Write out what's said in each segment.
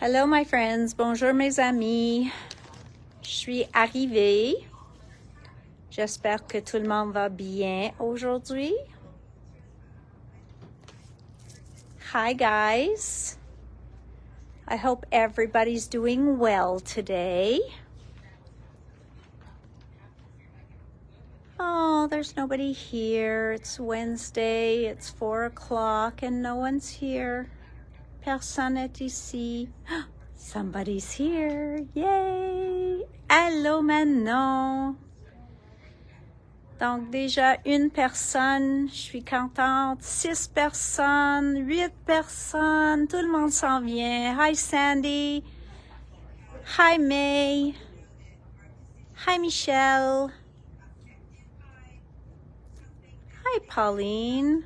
Hello my friends, bonjour mes amis. Je suis arrivée. J'espère que tout le monde va bien aujourd'hui. Hi guys. I hope everybody's doing well today. Oh, there's nobody here. It's Wednesday, it's 4 o'clock and no one's here. Personne n'est ici. Somebody's here. Yay! Allô Manon. Donc déjà une personne, je suis contente. 6 personnes, 8 personnes, tout le monde s'en vient. Hi Sandy. Hi May. Hi Michelle. Hi Pauline.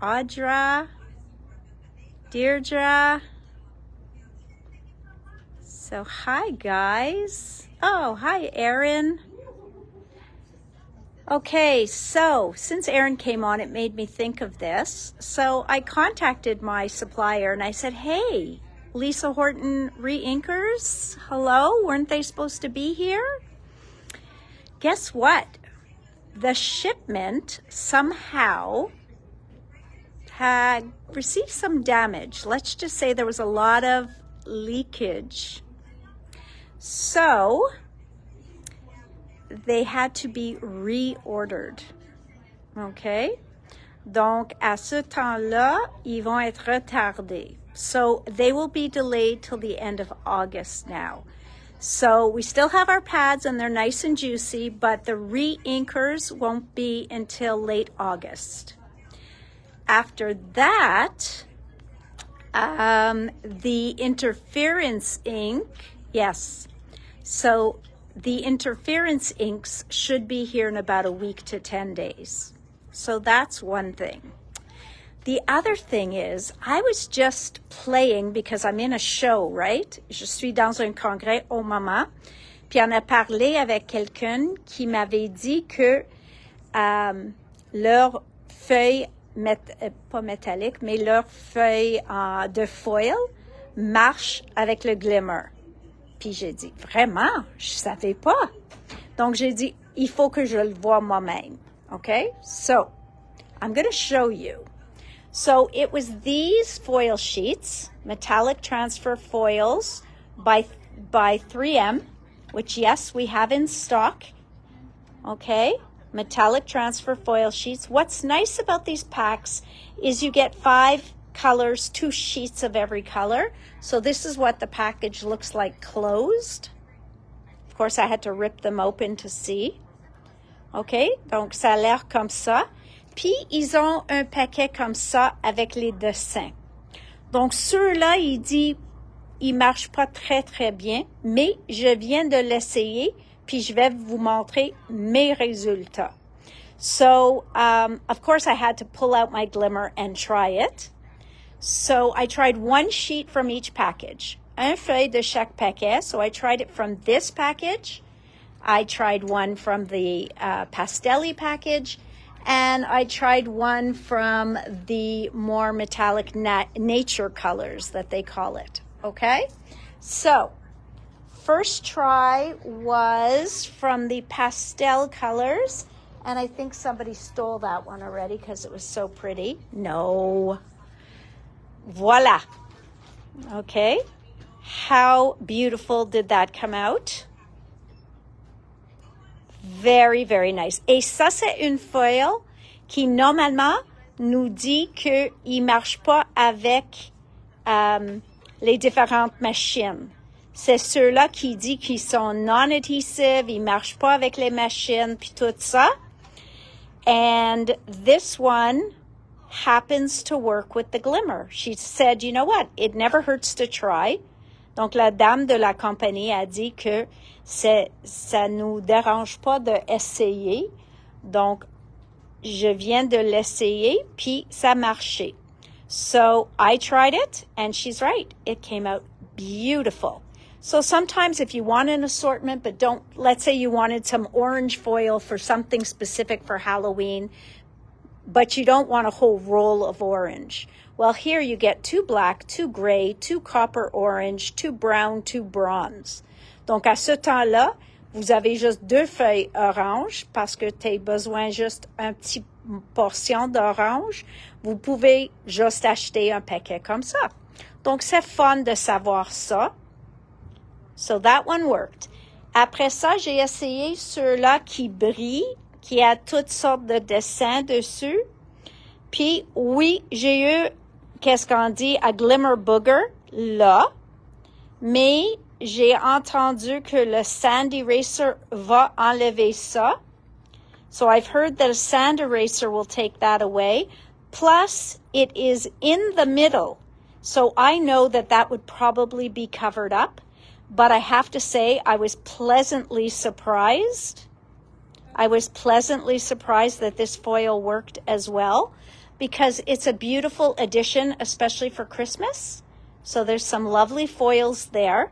Audra. Deirdre. So hi guys. Oh, hi Erin. Okay, so since Erin came on, it made me think of this. So I contacted my supplier and I said, hey, Lisa Horton re-inkers, hello, weren't they supposed to be here? Guess what? The shipment somehow had received some damage. Let's just say there was a lot of leakage. So they had to be reordered. Okay? Donc, à ce temps-là, ils vont être retardés. So they will be delayed till the end of August now. So we still have our pads and they're nice and juicy, but the re-inkers won't be until late August. After that, the interference ink, yes. So the interference inks should be here in about a week to 10 days. So that's one thing. The other thing is, I was just playing because I'm in a show, right? Je suis dans un congrès au moment. Puis on a parlé avec quelqu'un qui m'avait dit que leurs feuilles pas métallique, mais leur feuille de foil marche avec le glimmer. Puis j'ai dit, vraiment, je savais pas. Donc j'ai dit, il faut que je le voie moi-même. Okay? So, I'm going to show you. So it was these foil sheets, metallic transfer foils by 3M, which yes, we have in stock. Okay? Metallic transfer foil sheets. What's nice about these packs is you get 5 colors, 2 sheets of every color. So this is what the package looks like closed. Of course, I had to rip them open to see. OK? Donc, ça a l'air comme ça. Puis, ils ont un paquet comme ça avec les dessins. Donc, ceux-là, il dit, ils marchent pas très, très bien, mais je viens de l'essayer. Puis je vais vous montrer mes résultats. So, of course, I had to pull out my glimmer and try it. So I tried 1 sheet from each package. Un feuille de chaque paquet. So I tried it from this package. I tried one from the Pastelli package. And I tried one from the more metallic nature colors that they call it. Okay? So, first try was from the pastel colors, and I think somebody stole that one already because it was so pretty. No. Voila. Okay. How beautiful did that come out? Very, very nice. Et ça, c'est une foil qui, normalement, nous dit qu'il ne marche pas avec les différentes machines. C'est ceux-là qui disent qu'ils sont non-adhesive, ils marchent pas avec les machines, puis tout ça. And this one happens to work with the glimmer. She said, you know what, it never hurts to try. Donc, la dame de la compagnie a dit que ça nous dérange pas d'essayer. Donc, je viens de l'essayer, puis ça marchait. So, I tried it, and she's right. It came out beautiful. So sometimes if you want an assortment, but let's say you wanted some orange foil for something specific for Halloween, but you don't want a whole roll of orange. Well, here you get 2 black, 2 gray, 2 copper orange, 2 brown, 2 bronze. Donc, à ce temps-là, vous avez juste 2 feuilles orange parce que tu as besoin juste un petit portion d'orange. Vous pouvez juste acheter un paquet comme ça. Donc, c'est fun de savoir ça. So, that one worked. Après ça, j'ai essayé ceux-là qui brillent, qui a toutes sortes de dessins dessus. Puis, oui, j'ai eu, qu'est-ce qu'on dit, a glimmer booger, là. Mais j'ai entendu que le sand eraser va enlever ça. So I've heard that a sand eraser will take that away. Plus, it is in the middle. So I know that that would probably be covered up. But I have to say, I was pleasantly surprised. I was pleasantly surprised that this foil worked as well because it's a beautiful addition, especially for Christmas. So there's some lovely foils there.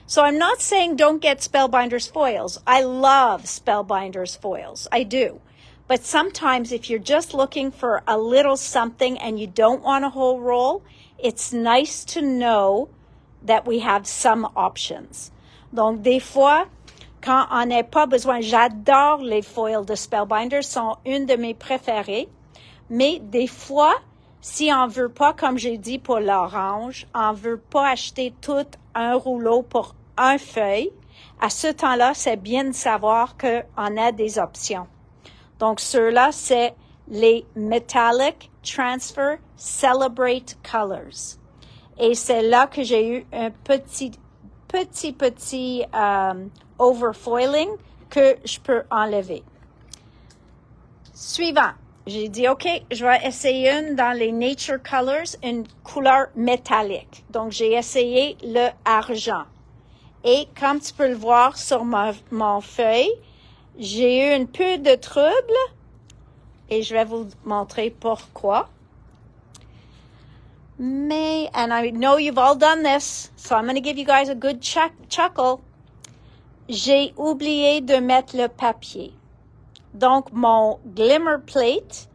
So I'm not saying don't get Spellbinders foils. I love Spellbinders foils. I do. But sometimes if you're just looking for a little something and you don't want a whole roll, it's nice to know that we have some options. Donc, des fois, quand on n'a pas besoin, j'adore les foils de Spellbinders, sont une de mes préférées. Mais des fois, si on veut pas, comme j'ai dit pour l'orange, on veut pas acheter tout un rouleau pour un feuille, à ce temps-là, c'est bien de savoir qu'on a des options. Donc, ceux-là, c'est les Metallic Transfer Celebrate Colors. Et c'est là que j'ai eu un petit overfoiling que je peux enlever. Suivant. J'ai dit, OK, je vais essayer une dans les Nature Colors, une couleur métallique. Donc, j'ai essayé le argent. Et comme tu peux le voir sur mon feuille, j'ai eu un peu de trouble. Et je vais vous montrer pourquoi. Mais, and I know you've all done this, so I'm going to give you guys a good chuckle. J'ai oublié de mettre le papier. Donc, mon glimmer plate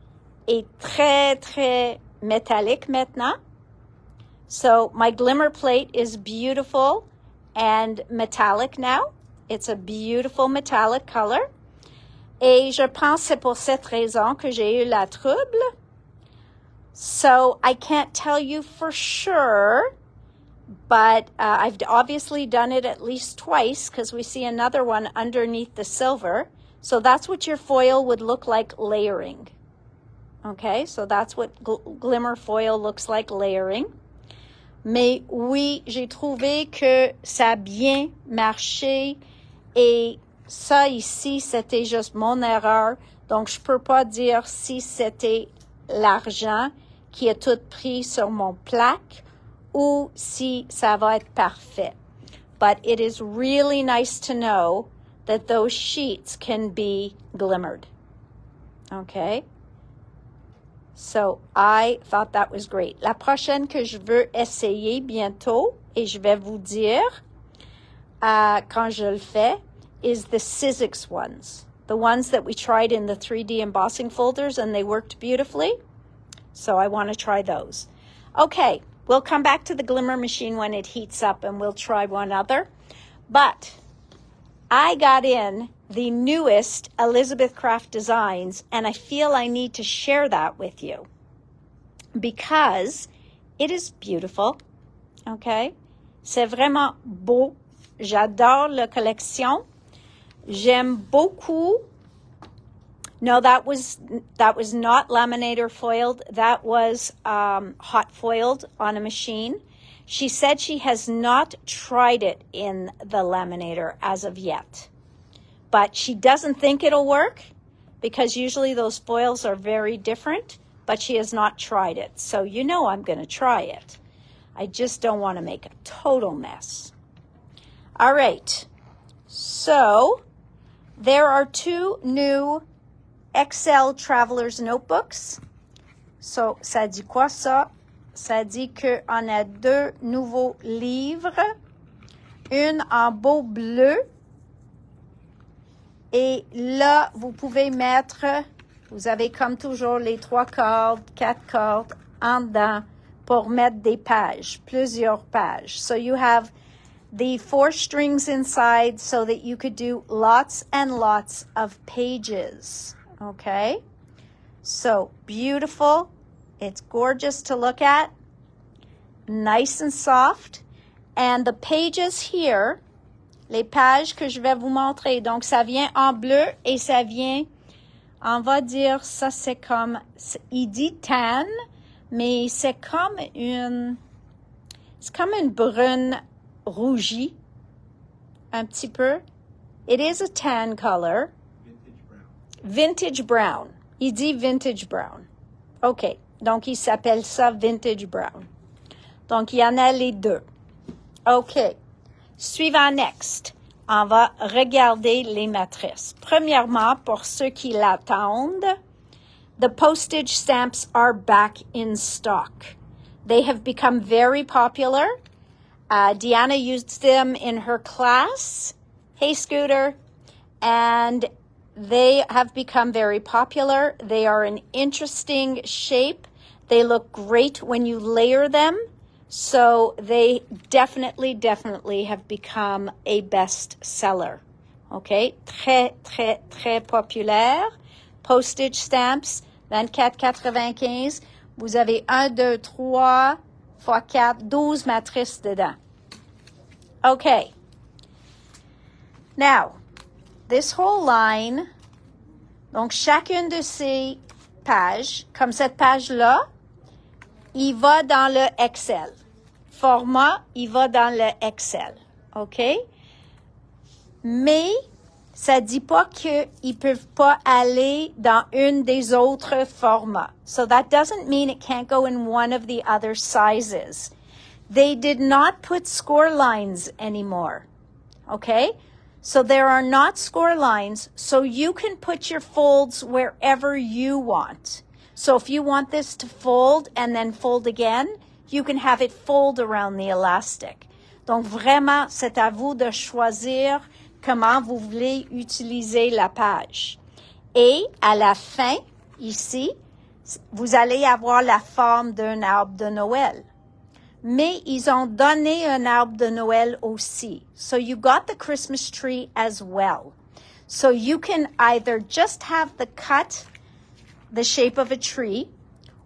est très, très métallique maintenant. So, my glimmer plate is beautiful and metallic now. It's a beautiful metallic color. Et je pense que c'est pour cette raison que j'ai eu la trouble. So, I can't tell you for sure, but I've obviously done it at least twice because we see another one underneath the silver. So that's what your foil would look like layering. Okay, so that's what glimmer foil looks like layering. Mais oui, j'ai trouvé que ça a bien marché et ça ici, c'était juste mon erreur. Donc, je peux pas dire si c'était l'argent qui a tout pris sur mon plaque ou si ça va être parfait. But it is really nice to know that those sheets can be glimmered. Okay? So, I thought that was great. La prochaine que je veux essayer bientôt, et je vais vous dire quand je le fais, is the Sizzix ones. The ones that we tried in the 3D embossing folders and they worked beautifully. So, I want to try those. Okay, we'll come back to the glimmer machine when it heats up and we'll try one other. But I got in the newest Elizabeth Craft designs, and I feel I need to share that with you because it is beautiful, okay? C'est vraiment beau. J'adore la collection. J'aime beaucoup. No, that was not laminator foiled. That was hot foiled on a machine. She said she has not tried it in the laminator as of yet. But she doesn't think it'll work because usually those foils are very different, but she has not tried it. So you know I'm going to try it. I just don't want to make a total mess. All right. So there are 2 new Excel Traveler's Notebooks. So, ça dit quoi ça? Ça dit qu'on a 2 nouveaux livres, une en beau bleu. Et là, vous pouvez mettre, vous avez comme toujours les 3 cordes, 4 cordes, en dedans pour mettre des pages, plusieurs pages. So you have the 4 strings inside so that you could do lots and lots of pages. Okay? So beautiful. It's gorgeous to look at. Nice and soft. And the pages here, les pages que je vais vous montrer, donc ça vient en bleu et ça vient, on va dire, ça c'est comme, il dit tan, mais c'est comme une brune rougie, un petit peu. It is a tan color. Vintage brown. Vintage brown. Il dit vintage brown. OK. Donc, il s'appelle ça vintage brown. Donc, il y en a les deux. OK. Suivant next. On va regarder les matrices. Premièrement, pour ceux qui l'attendent, the postage stamps are back in stock. They have become very popular. Deanna used them in her class. Hey, Scooter. And they have become very popular. They are an interesting shape. They look great when you layer them. So they definitely have become a bestseller. Okay? Très, très, très populaire. Postage stamps, 24,95. Vous avez 1, 2, 3, x 4, 12 matrices dedans. Okay. Now, this whole line, donc chacune de ces pages, comme cette page-là, il va dans le Excel. Format, il va dans le Excel. OK? Mais ça dit pas qu'ils peuvent pas aller dans une des autres formats. So that doesn't mean it can't go in one of the other sizes. They did not put score lines anymore. Okay? So there are not score lines, so you can put your folds wherever you want. So if you want this to fold and then fold again, you can have it fold around the elastic. Donc vraiment, c'est à vous de choisir comment vous voulez utiliser la page. Et à la fin, ici, vous allez avoir la forme d'un arbre de Noël. Mais ils ont donné un arbre de Noël aussi. So you got the Christmas tree as well. So you can either just have the shape of a tree,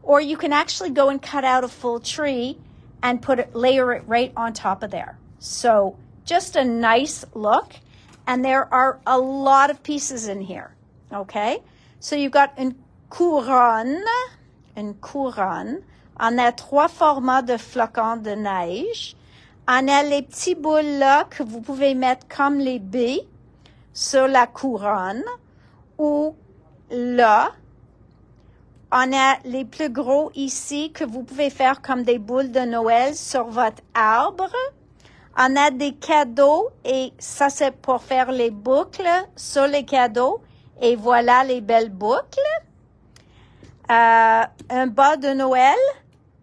or you can actually go and cut out a full tree and layer it right on top of there. So just a nice look. And there are a lot of pieces in here. Okay? So you've got une couronne. On a 3 formats de flocons de neige. On a les petits boules là que vous pouvez mettre comme les baies sur la couronne. Ou là, on a les plus gros ici que vous pouvez faire comme des boules de Noël sur votre arbre. On a des cadeaux et ça c'est pour faire les boucles sur les cadeaux. Et voilà les belles boucles. Un bas de Noël.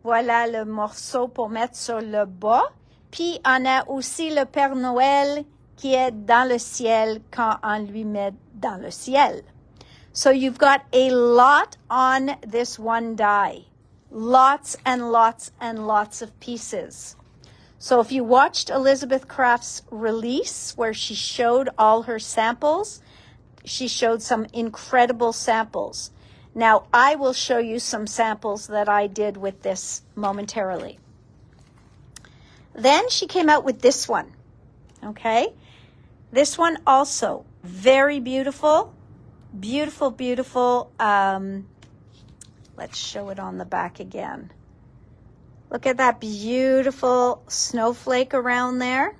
Voilà le morceau pour mettre sur le bas. Puis on a aussi le Père Noël qui est dans le ciel quand on lui met dans le ciel. So you've got a lot on this one die. Lots and lots and lots of pieces. So if you watched Elizabeth Craft's release where she showed all her samples, she showed some incredible samples. Now I will show you some samples that I did with this momentarily. Then she came out with this one. Okay? This one also very beautiful. Beautiful, beautiful. Let's show it on the back again. Look at that beautiful snowflake around there.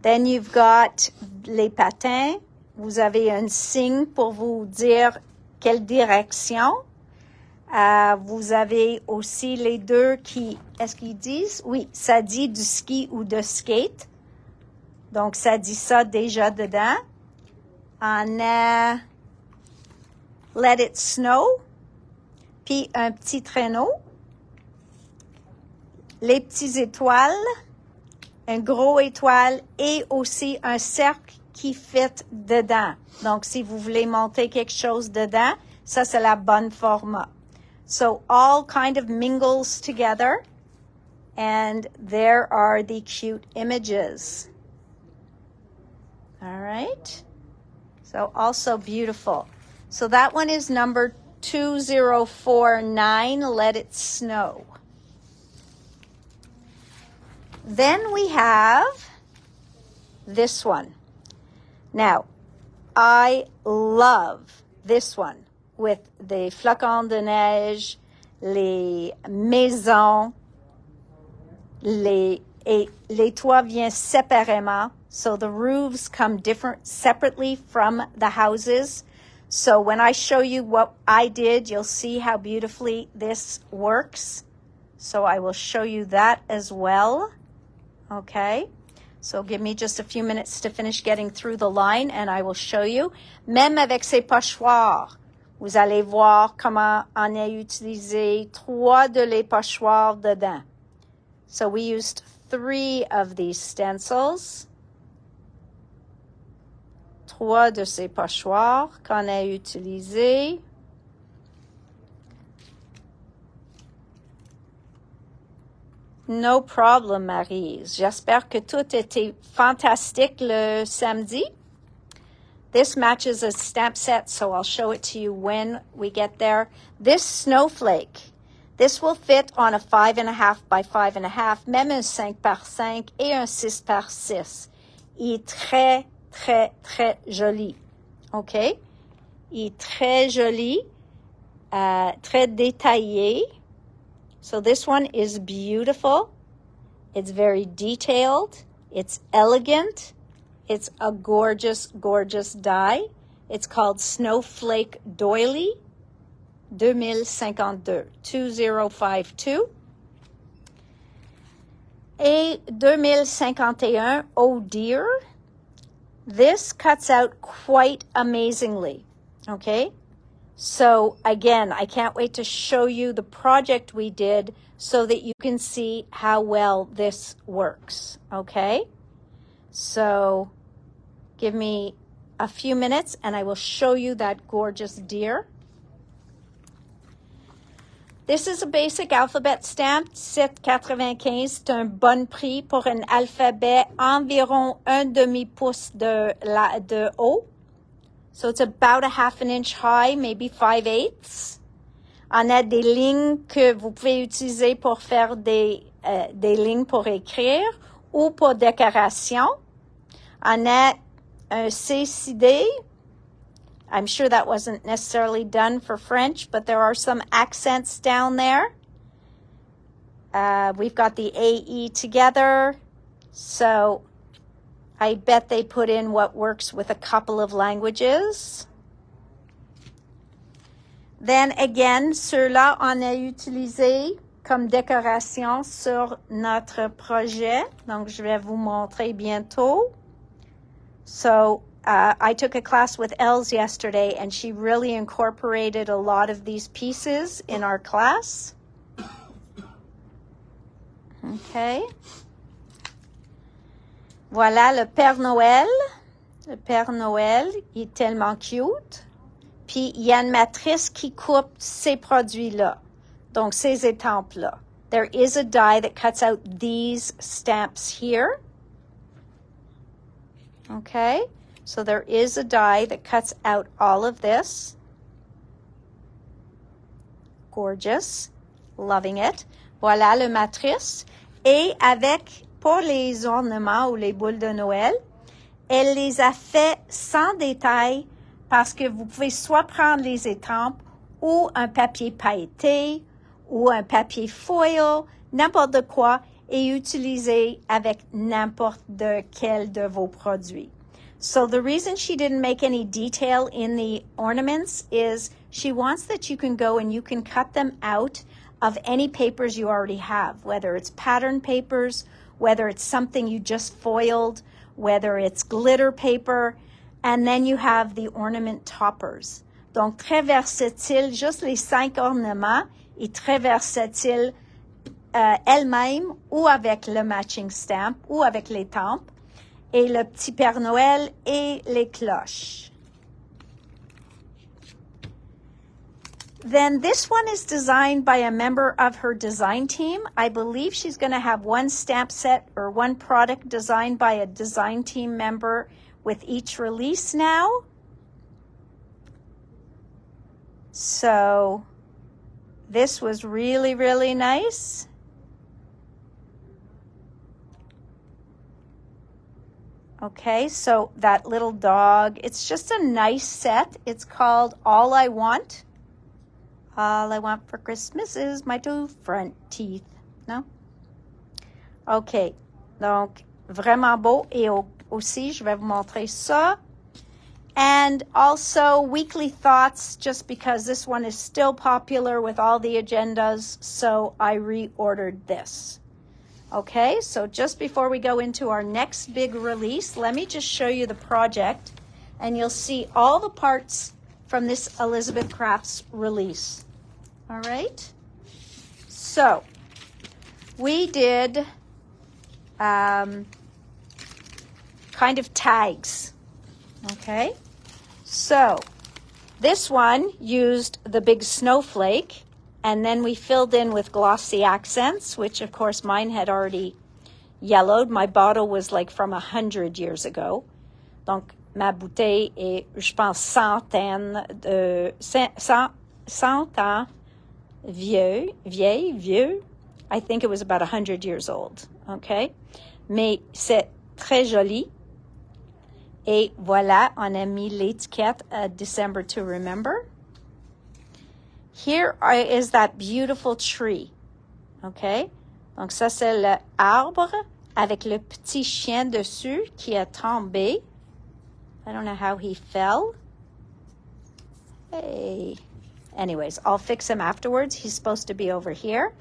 Then you've got les patins. Vous avez un signe pour vous dire quelle direction. Vous avez aussi les deux qui, est-ce qu'ils disent? Oui, ça dit du ski ou de skate. Donc, ça dit ça déjà dedans. On a Let It Snow, puis un petit traîneau, les petites étoiles, un gros étoile et aussi un cercle qui fit dedans. Donc, si vous voulez monter quelque chose dedans, ça, c'est la bonne format. So all kind of mingles together. And there are the cute images. All right. So also beautiful. So that one is number 2049, Let It Snow. Then we have this one. Now, I love this one with the flocons de neige, les maisons, les toits viennent séparément. So the roofs come separately from the houses. So when I show you what I did, you'll see how beautifully this works. So I will show you that as well. Okay. So give me just a few minutes to finish getting through the line and I will show you. Même avec ces pochoirs, vous allez voir comment on a utilisé 3 de les pochoirs dedans. So we used 3 of these stencils. 3 de ces pochoirs qu'on a utilisés. No problem, Maryse. J'espère que tout était fantastique le samedi. This matches a stamp set, so I'll show it to you when we get there. This snowflake, this will fit on a 5.5 by 5.5, même un 5 par 5 et un 6 par 6. Il est très, très, très joli. OK? Il est très joli, très détaillé. So this one is beautiful. It's very detailed. It's elegant. It's a gorgeous, gorgeous die. It's called Snowflake Doily 2052. 2052. Et 2051, Oh Dear. This cuts out quite amazingly. Okay? So again, I can't wait to show you the project we did so that you can see how well this works, okay? So give me a few minutes and I will show you that gorgeous deer. This is a basic alphabet stamp, 7,95. C'est un bon prix pour un alphabet environ 1/2 pouce de haut. So it's about a 1/2 inch high, maybe 5/8. On a des lignes que vous pouvez utiliser pour faire des lignes pour écrire ou pour décoration. On a un C-sidé. I'm sure that wasn't necessarily done for French, but there are some accents down there. We've got the AE together. So I bet they put in what works with a couple of languages. Then again, ceux-là, on a utilisé comme décoration sur notre projet. Donc, je vais vous montrer bientôt. So, I took a class with Els yesterday, and she really incorporated a lot of these pieces in our class. Okay. Voilà le Père Noël. Le Père Noël, il est tellement cute. Puis, il y a une matrice qui coupe ces produits-là. Donc, ces étampes-là. There is a die that cuts out these stamps here. Okay. So, there is a die that cuts out all of this. Gorgeous. Loving it. Voilà le matrice. Et avec... pour les ornements ou les boules de Noël, elle les a fait sans détail parce que vous pouvez soit prendre les étampes ou un papier pailleté ou un papier foil, n'importe quoi, et utiliser avec n'importe quel de vos produits. So the reason she didn't make any detail in the ornaments is she wants that you can go and you can cut them out of any papers you already have, whether it's pattern papers, whether it's something you just foiled, whether it's glitter paper, and then you have the ornament toppers. Donc, très versatile, juste les 5 ornements, et très versatile elle-même ou avec le matching stamp ou avec les tempes, et le petit Père Noël et les cloches. Then this one is designed by a member of her design team. I believe she's going to have one stamp set or one product designed by a design team member with each release now. So this was really, really nice. Okay, so that little dog, it's just a nice set. It's called All I Want. All I want for Christmas is my two front teeth. Non? OK. Donc, vraiment beau. Et aussi, je vais vous montrer ça. And also, weekly thoughts, just because this one is still popular with all the agendas, so I reordered this. Okay, so just before we go into our next big release, let me just show you the project, and you'll see all the parts from this Elizabeth Crafts release. All right, so we did kind of tags. Okay, so this one used the big snowflake, and then we filled in with glossy accents, which of course mine had already yellowed. My bottle was like from 100 years ago. Donc, ma bouteille est, je pense, 100 ans vieux. I think it was about 100 years old, okay? Mais c'est très joli. Et voilà, on a mis l'étiquette December to remember. Here is that beautiful tree, okay? Donc ça, c'est l'arbre avec le petit chien dessus qui est tombé. I don't know how he fell. Hey. Anyways, I'll fix him afterwards. He's supposed to be over here.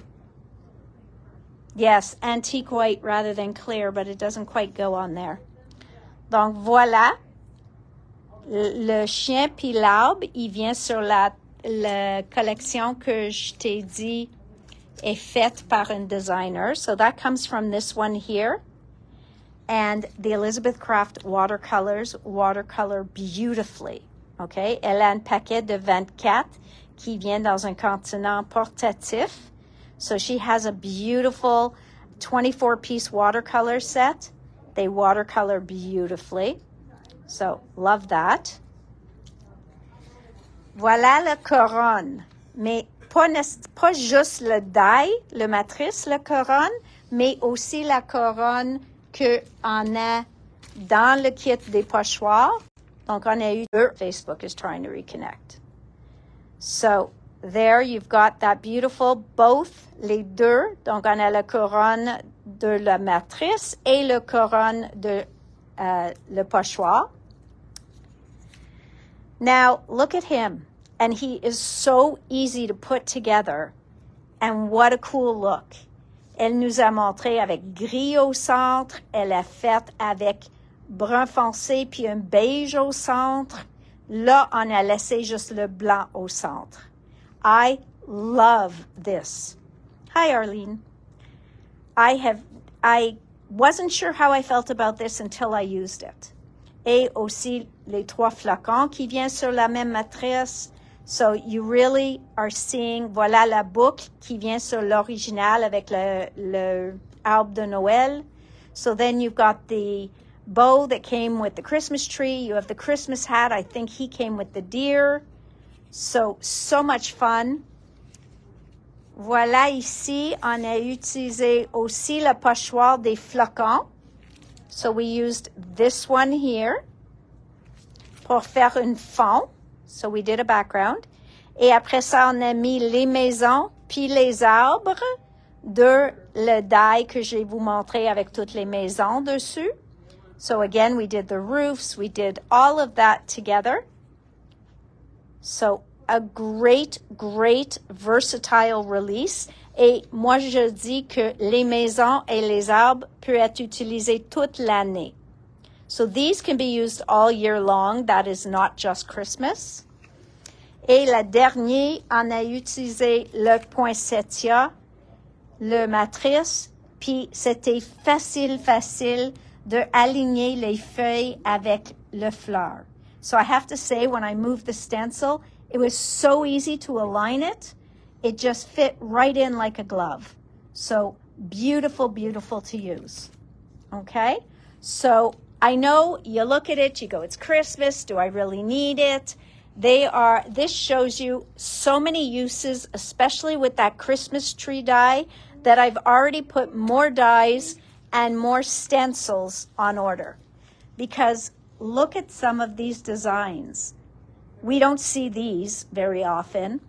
Yes, antique white rather than clear, but it doesn't quite go on there. Donc, voilà. Le chien puis l'arbre, il vient sur la collection que je t'ai dit est faite par un designer. So that comes from this one here. And the Elizabeth Craft watercolors watercolor beautifully. Okay? Elle a un paquet de 24 qui vient dans un contenant portatif. So she has a beautiful 24-piece watercolor set. They watercolor beautifully. So, love that. Voilà la couronne. Mais pas juste le die, le matrice, la couronne, mais aussi la couronne qu'on a dans le kit des pochoirs. Donc, on a eu deux. Facebook is trying to reconnect. So, there you've got that beautiful, both les deux. Donc, on a la couronne de la matrice et la couronne de le pochoir. Now, look at him. And he is so easy to put together. And what a cool look. Elle nous a montré avec gris au centre. Elle a fait avec brun foncé puis un beige au centre. Là, on a laissé juste le blanc au centre. I love this. Hi, Arlene. I wasn't sure how I felt about this until I used it. Et aussi les trois flacons qui viennent sur la même matrice. So you really are seeing, voilà la boucle qui vient sur l'original avec le arbre de Noël. So then you've got the bow that came with the Christmas tree. You have the Christmas hat. I think he came with the deer. So much fun. Voilà ici, on a utilisé aussi le pochoir des flocons. So we used this one here pour faire un fond. So we did a background. Et après ça, on a mis les maisons puis les arbres de le die que je vais vous montrer avec toutes les maisons dessus. So again, we did the roofs. We did all of that together. So a great, great versatile release. Et moi, je dis que les maisons et les arbres peuvent être utilisés toute l'année. So these can be used all year long. That is not just Christmas. Et la dernière, on a utilisé le poinsettia, le matrice, puis c'était facile de aligner les feuilles avec le fleur. So I have to say, when I moved the stencil, It was so easy to align it. It just fit right in like a glove. So beautiful, beautiful to use. Okay? So I know you look at it, you go, it's Christmas. Do I really need it? This shows you so many uses, especially with that Christmas tree die, that I've already put more dies and more stencils on order. Because look at some of these designs. We don't see these very often.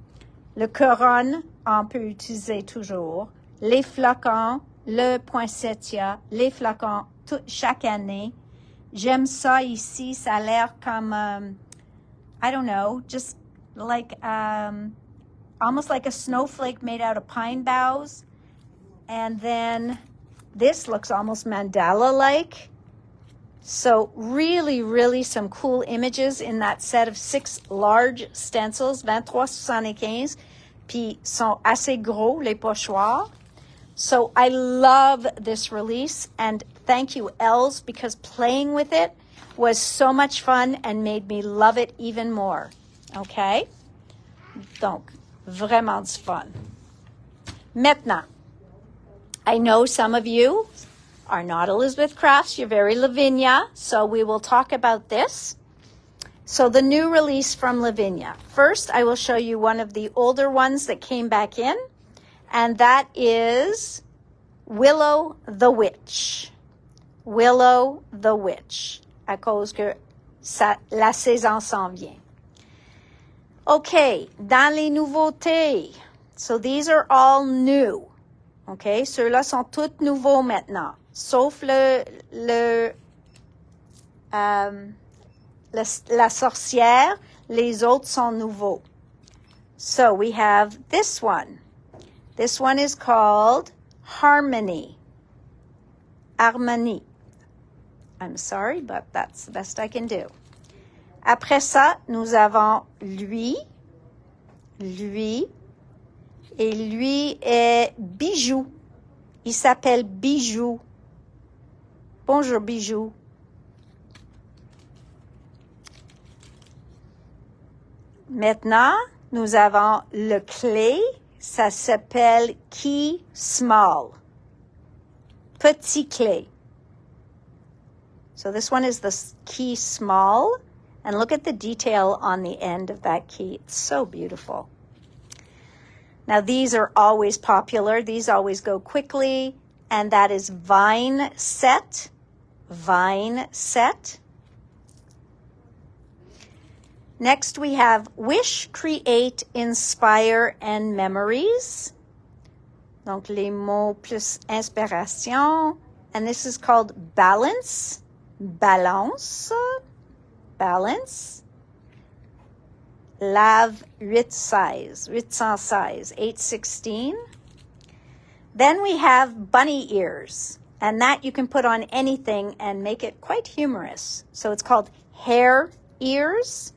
Le couronne, on peut utiliser toujours. Les flocons, le poinsettia, les flocons, chaque année. J'aime ça ici, ça a l'air comme, I don't know, just like, almost like a snowflake made out of pine boughs. And then this looks almost mandala-like. So really, really some cool images in that set of 6 large stencils, 23,75, puis sont assez gros, les pochoirs. So I love this release, and thank you, Els, because playing with it was so much fun and made me love it even more. Okay? Donc, vraiment du fun. Maintenant, I know some of you are not Elizabeth Crafts, you're very Lavinia, so we will talk about this. So the new release from Lavinia. First, I will show you one of the older ones that came back in, and that is Willow the Witch. Willow the Witch, à cause que la saison s'en vient. Okay, dans les nouveautés. So these are all new. Okay, ceux-là sont tous nouveaux maintenant. Sauf la sorcière, les autres sont nouveaux. So we have this one. This one is called Harmony. Harmonie. I'm sorry, but that's the best I can do. Après ça, nous avons lui, et lui est Bijou. Il s'appelle Bijou. Bonjour, Bijou. Maintenant, nous avons le clé. Ça s'appelle Key Small. Petit clé. So this one is the key small. And look at the detail on the end of that key. It's so beautiful. Now, these are always popular. These always go quickly. And that is Vine Set. Vine Set. Next, we have Wish, Create, Inspire, and Memories. Donc, les mots plus inspiration. And this is called Balance. Balance. Balance. Lave 816, 816. Then we have bunny ears, and that you can put on anything and make it quite humorous. So it's called Hare Ears.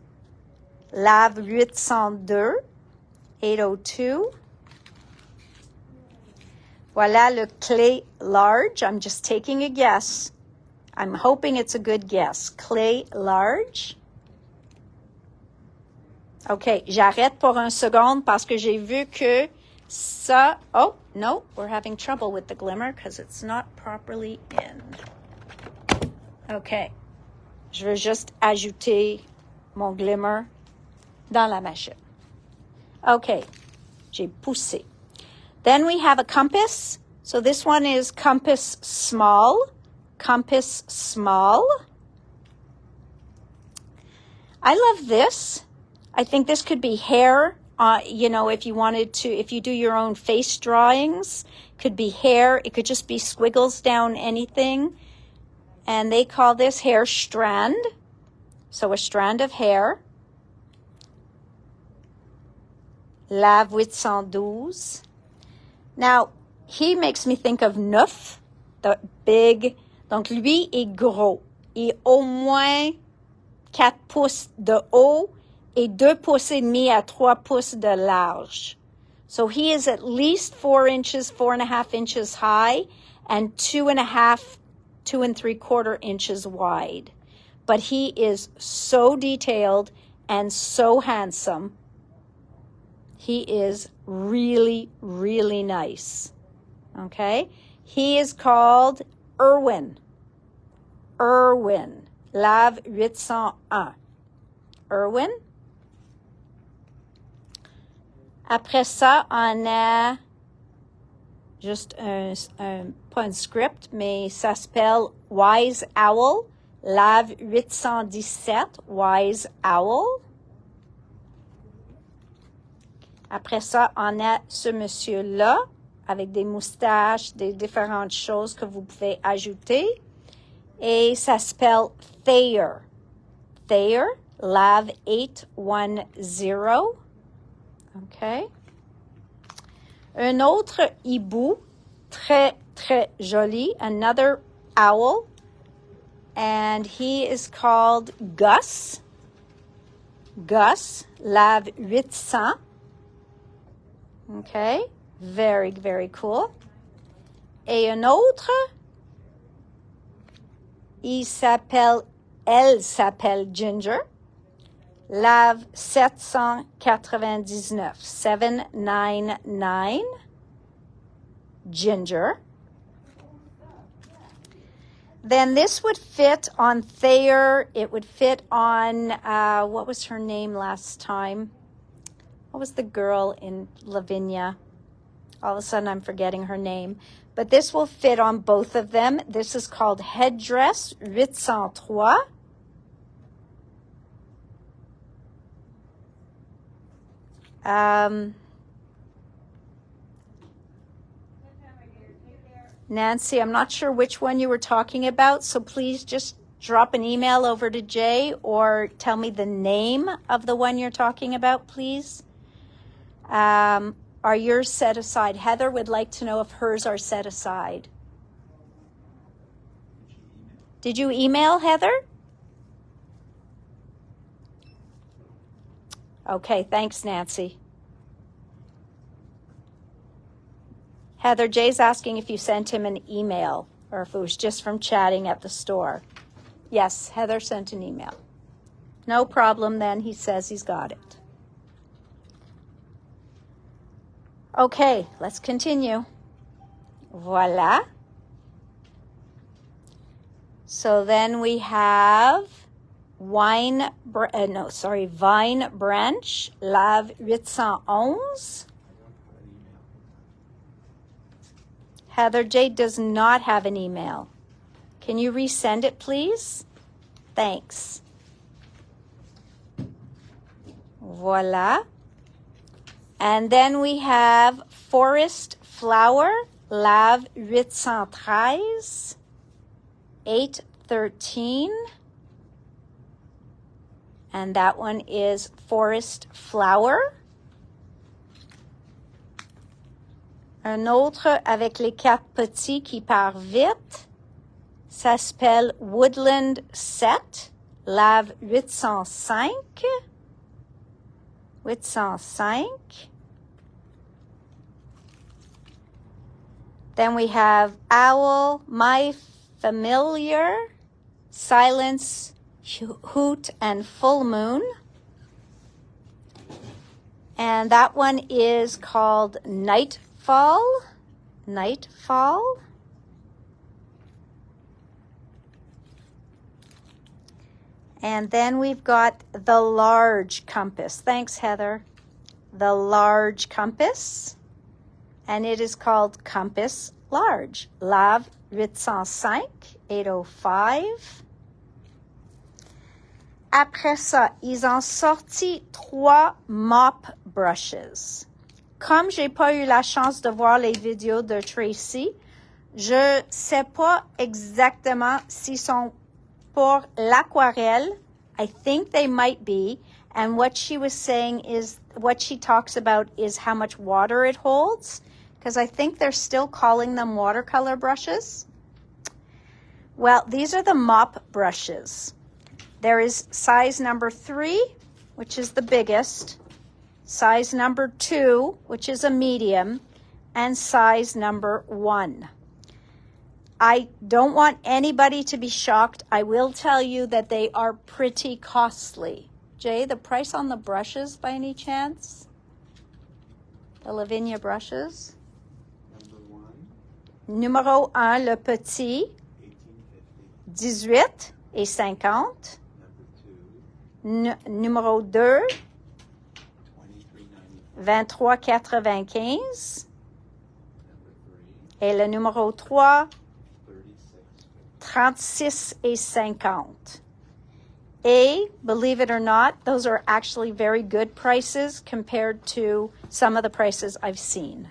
Lave 802, 802. Voilà le clé large. I'm just taking a guess. I'm hoping it's a good guess. Clé large. OK, j'arrête pour un seconde parce que j'ai vu que ça... Oh, no, we're having trouble with the glimmer because it's not properly in. OK, je veux juste ajouter mon glimmer dans la machine. OK, j'ai poussé. Then we have a compass. So this one is compass small. Compass small. I love this. I think this could be hair, if you wanted to, if you do your own face drawings, could be hair. It could just be squiggles down anything. And they call this hair strand. So a strand of hair. Lave 812. Now, he makes me think of Neuf, the big. Donc, lui est gros. Il est au moins 4 pouces de haut et 2 pouces et demi à 3 pouces de large. So he is at least 4 inches, 4.5 inches high, and 2.5, 2 3/4 inches wide. But he is so detailed and so handsome. He is really, really nice. Okay? He is called Irwin. Irwin. Lave 801. Irwin. Après ça, on a juste pas un script, mais ça s'appelle Wise Owl. Lave 817. Wise Owl. Après ça, on a ce monsieur-là avec des moustaches, des différentes choses que vous pouvez ajouter. Et ça s'appelle Thayer. Thayer, Lave 810. OK. Un autre hibou, très, très joli. Another owl. And he is called Gus. Gus, Lave 800. Okay, very, very cool. Et un autre, elle s'appelle Ginger. Lave 799, 799, Ginger. Then this would fit on Thayer. It would fit on, what was her name last time? What was the girl in Lavinia? All of a sudden I'm forgetting her name. But this will fit on both of them. This is called Headdress 803. Nancy, I'm not sure which one you were talking about, so please just drop an email over to Jay or tell me the name of the one you're talking about, please. Are yours set aside? Heather would like to know if hers are set aside. Did you email Heather? Okay, thanks, Nancy. Heather, Jay's asking if you sent him an email or if it was just from chatting at the store. Yes, Heather sent an email. No problem then, he says he's got it. Okay, let's continue. Voila. So then we have Vine Branch, Lave 811. Heather J does not have an email. Can you resend it, please? Thanks. Voila. And then we have Forest Flower, Lave 813, 813. And that one is Forest Flower. Un autre avec les 4 petits qui part vite, ça s'appelle Woodland Set, Lave 805. 805. Then we have Owl, My Familiar, Silence, Hoot, and Full Moon. And that one is called Nightfall. Nightfall. And then we've got the large compass. Thanks, Heather. The large compass. And it is called Compass Large. Lave 805, 805. Après ça, ils ont sorti 3 mop brushes. Comme j'ai pas eu la chance de voir les vidéos de Tracy, je sais pas exactement s'ils sont pour l'aquarelle. I think they might be. And what she was saying is, what she talks about is how much water it holds. Because I think they're still calling them watercolor brushes. Well, these are the mop brushes. There is size number 3, which is the biggest, size number 2, which is a medium, and size number 1. I don't want anybody to be shocked. I will tell you that they are pretty costly. Jay, the price on the brushes by any chance? the Lavinia brushes. Numéro 1, le petit, 18 et 50. Numéro 2, 23,95. Et le numéro 3, 36 et 50. A, believe it or not, those are actually very good prices compared to some of the prices I've seen.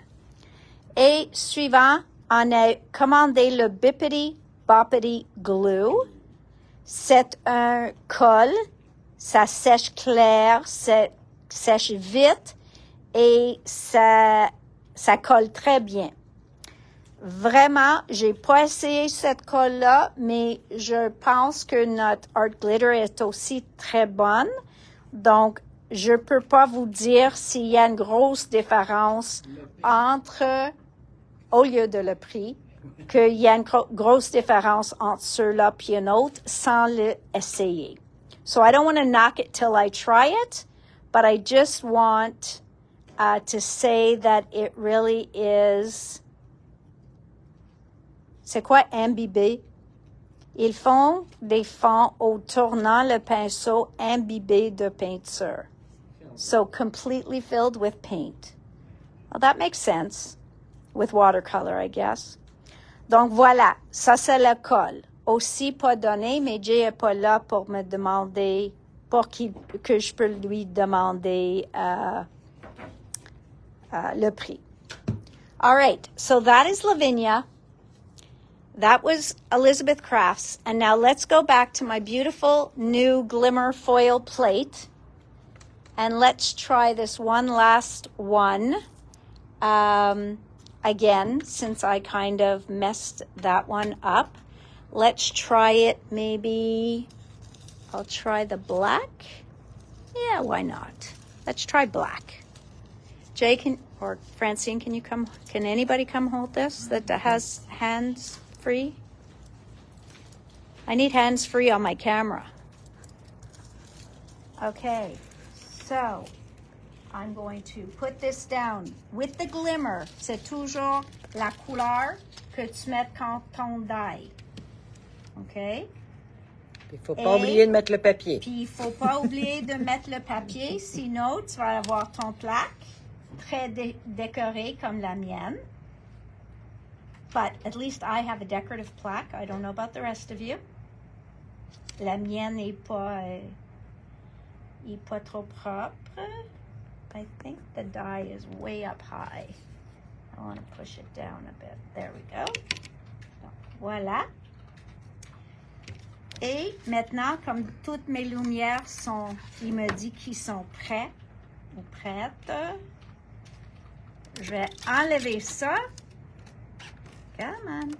Et suivant, on a commandé le Bippity Boppity Glue. C'est un colle, ça sèche clair, ça sèche vite et ça colle très bien. Vraiment, j'ai pas essayé cette colle-là, mais je pense que notre Art Glitter est aussi très bonne. Donc, je peux pas vous dire s'il y a une grosse différence entre, au lieu de le prix, qu'il y a une grosse différence entre ceux-là et un autre sans l'essayer. So, I don't want to knock it till I try it, but I just want to say that it really is... C'est quoi imbibé? Ils font des fonds au tournant le pinceau imbibé de peinture. So completely filled with paint. Well, that makes sense. With watercolor, I guess. Donc voilà, ça c'est le colle. Aussi pas donné, mais Jay n'est pas là pour me demander, que je peux lui demander le prix. All right, so that is Lavinia. That was Elizabeth Crafts. And now let's go back to my beautiful new glimmer foil plate. And let's try this one last one. Again, since I kind of messed that one up. Let's try it maybe, I'll try the black. Yeah, why not? Let's try black. Jay, or Francine, can anybody come hold this that has hands free? I need hands free on my camera. Okay, so I'm going to put this down with the glimmer. C'est toujours la couleur que tu mets quand ton die. OK? Il ne faut pas oublier de mettre le papier. Puis il ne faut pas oublier de mettre le papier, sinon tu vas avoir ton plaque très décorée comme la mienne. But at least I have a decorative plaque. I don't know about the rest of you. La mienne n'est pas trop propre. I think the die is way up high. I want to push it down a bit. There we go. Voilà. Et maintenant, comme toutes mes lumières sont, il me dit qu'ils sont prêts ou prêtes, je vais enlever ça. Come on.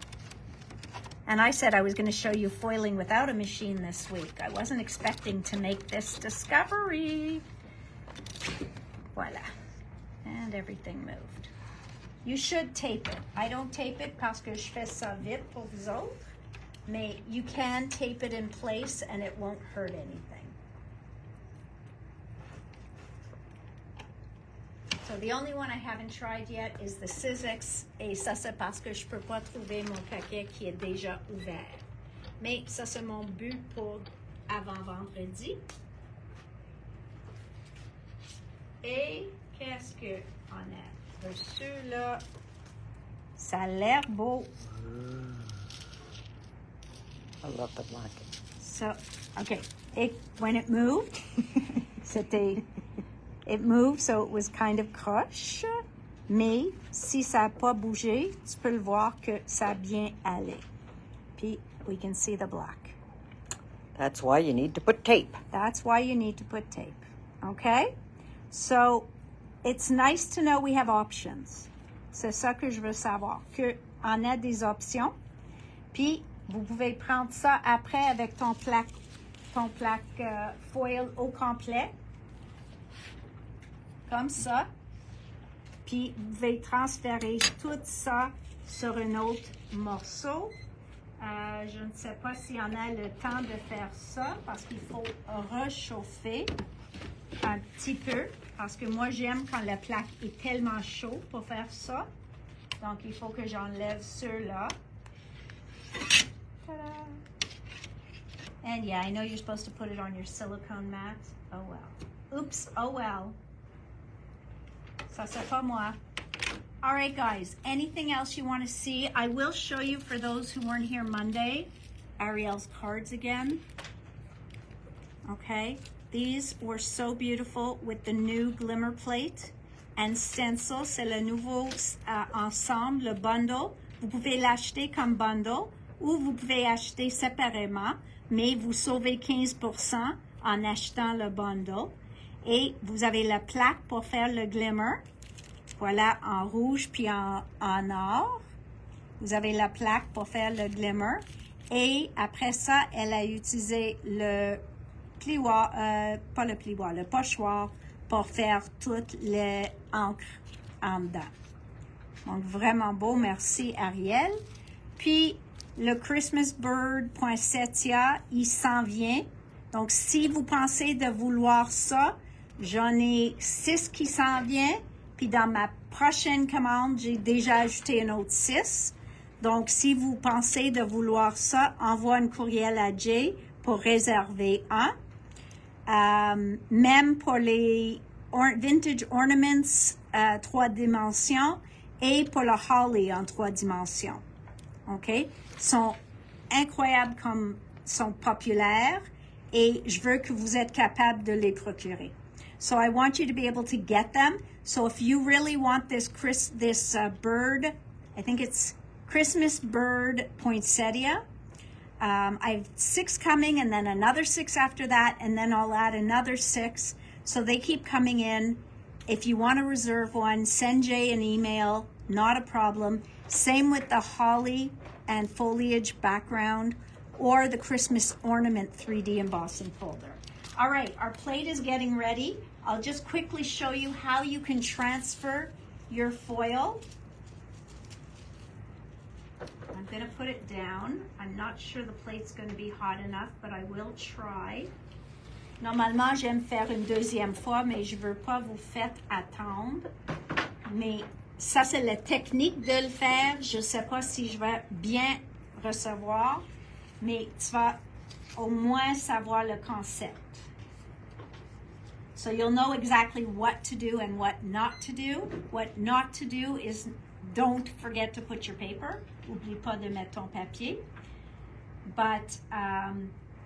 And I said I was going to show you foiling without a machine this week. I wasn't expecting to make this discovery. Voila. And everything moved. You should tape it. I don't tape it parce que je fais ça vite pour vous autres. Mais you can tape it in place and it won't hurt anything. So the only one I haven't tried yet is the Sizzix, et ça c'est parce que je peux pas trouver mon paquet qui est déjà ouvert. Mais ça c'est mon but pour avant vendredi. Et qu'est-ce que on a dessus là? Ça a l'air beau. I love the black. So, okay, when it moved, it moved, so it was kind of croche. Mais si ça n'a pas bougé, tu peux le voir que ça a bien allé. Puis, we can see the black. That's why you need to put tape. That's why you need to put tape. Okay? So, it's nice to know we have options. C'est ça que je veux savoir, qu'on a des options. Puis, vous pouvez prendre ça après avec ton plaque foil au complet. Comme ça. Puis, vous pouvez transférer tout ça sur un autre morceau. Je ne sais pas s'il y en a le temps de faire ça parce qu'il faut réchauffer. un petit peu, parce que moi, j'aime quand la plaque est tellement chaude pour faire ça. Donc, il faut que j'enlève ceux-là. Ta-da! And yeah, I know you're supposed to put it on your silicone mat. Oh well. Oops, oh well. Ça, c'est pas moi. All right, guys, anything else you want to see? I will show you, for those who weren't here Monday, Ariel's cards again. Okay, these were so beautiful with the new glimmer plate and stencil. C'est le nouveau ensemble, le bundle. Vous pouvez l'acheter comme bundle ou vous pouvez acheter séparément, mais vous sauvez 15% en achetant le bundle. Et vous avez la plaque pour faire le glimmer. Voilà, en rouge puis en or. Vous avez la plaque pour faire le glimmer. Et après ça, elle a utilisé le plioir, pas le plioir, le pochoir pour faire toutes les encres en dedans. Donc, vraiment beau. Merci, Ariel. Puis, le Christmas Bird poinsettia, il s'en vient. Donc, si vous pensez de vouloir ça, j'en ai 6 qui s'en viennent. Puis, dans ma prochaine commande, j'ai déjà ajouté un autre 6. Donc, si vous pensez de vouloir ça, envoie un courriel à Jay pour réserver un. Même pour les vintage ornaments 3 dimensions et pour le holly en 3 dimensions. OK? Sont incroyables comme sont populaires et je veux que vous êtes capable de les procurer. So I want you to be able to get them. So if you really want this bird, I think it's Christmas bird poinsettia. I have 6 coming and then another 6 after that, and then I'll add another 6. So they keep coming in. If you want to reserve one, send Jay an email, not a problem. Same with the holly and foliage background or the Christmas ornament 3D embossing folder. All right, our plate is getting ready. I'll just quickly show you how you can transfer your foil. I'm going to put it down. I'm not sure the plate's going to be hot enough, but I will try. Normalement, j'aime faire une deuxième fois, mais je ne veux pas vous faire attendre. Mais ça, c'est la technique de le faire. Je ne sais pas si je vais bien recevoir, mais tu vas au moins savoir le concept. So you'll know exactly what to do and what not to do. What not to do is don't forget to put your paper. Oublie pas de mettre ton papier. But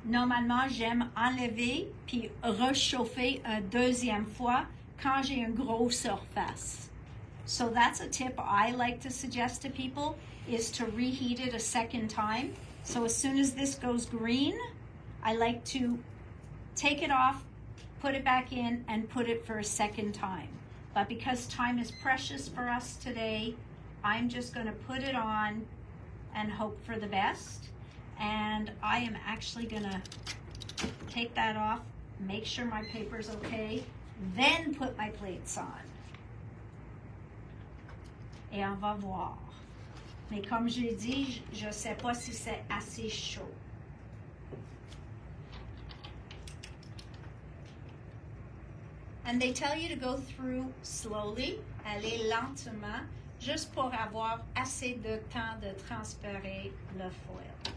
normalement, j'aime enlever puis rechauffer une deuxième fois quand j'ai une grosse surface. So that's a tip I like to suggest to people, is to reheat it a second time. So as soon as this goes green, I like to take it off, put it back in, and put it for a second time. But because time is precious for us today, I'm just going to put it on and hope for the best. And I am actually going to take that off, make sure my paper's okay, then put my plates on. Et on va voir. Mais comme j'ai dit, je ne sais pas si c'est assez chaud. And they tell you to go through slowly, aller lentement, juste pour avoir assez de temps de transférer le foil.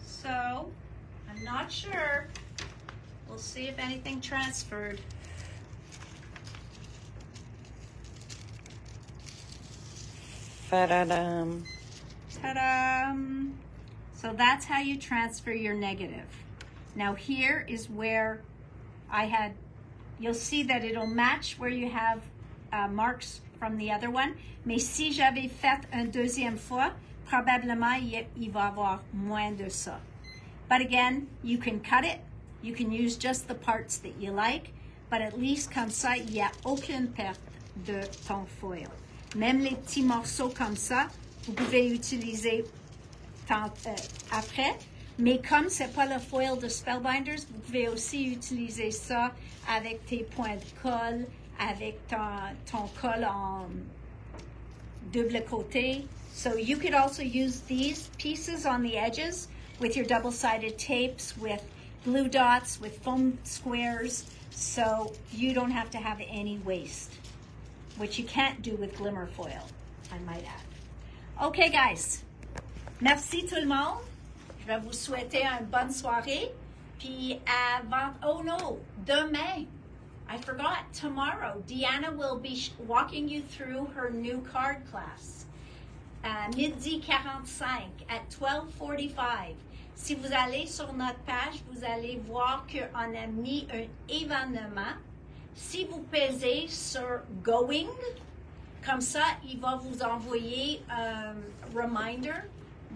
So, I'm not sure. We'll see if anything transferred. Ta-da-dum. Ta-da! So that's how you transfer your negative. Now here is where you'll see that it'll match where you have marks from the other one. Mais si j'avais fait une deuxième fois, probablement il va avoir moins de ça. But again, you can cut it. You can use just the parts that you like. But at least comme ça, il n'y a aucune perte de ton foil. Même les petits morceaux comme ça, vous pouvez utiliser après. Mais comme c'est pas le foil de Spellbinders, vous pouvez aussi utiliser ça avec tes points de colle, avec ton colle en double côté. So you could also use these pieces on the edges with your double-sided tapes, with glue dots, with foam squares, so you don't have to have any waste, which you can't do with glimmer foil, I might add. Okay, guys. Merci tout le monde. Je vais vous souhaiter une bonne soirée. Puis avant, oh no, demain, I forgot, tomorrow, Deanna will be walking you through her new card class. Midi 45 at 12:45. Si vous allez sur notre page, vous allez voir qu'on a mis un événement. Si vous pesez sur Going, comme ça, il va vous envoyer un reminder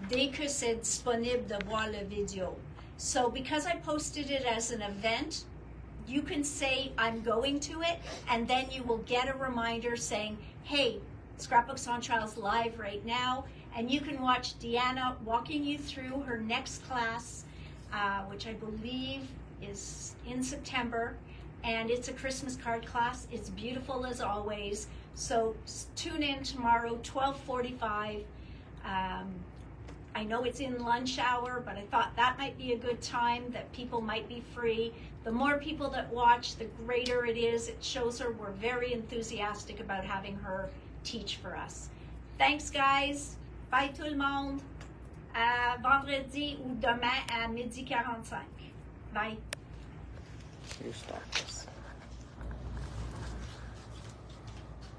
dès que c'est disponible de voir la vidéo. So because I posted it as an event, you can say I'm going to it, and then you will get a reminder saying, hey, Scrapbook Central's live right now, and you can watch Deanna walking you through her next class, which I believe is in September, and it's a Christmas card class. It's beautiful as always. So tune in tomorrow, 12:45. I know it's in lunch hour, but I thought that might be a good time that people might be free. The more people that watch, the greater it is. It shows her we're very enthusiastic about having her teach for us. Thanks, guys. Bye tout le monde. Vendredi ou demain à midi 45. Bye. You start this.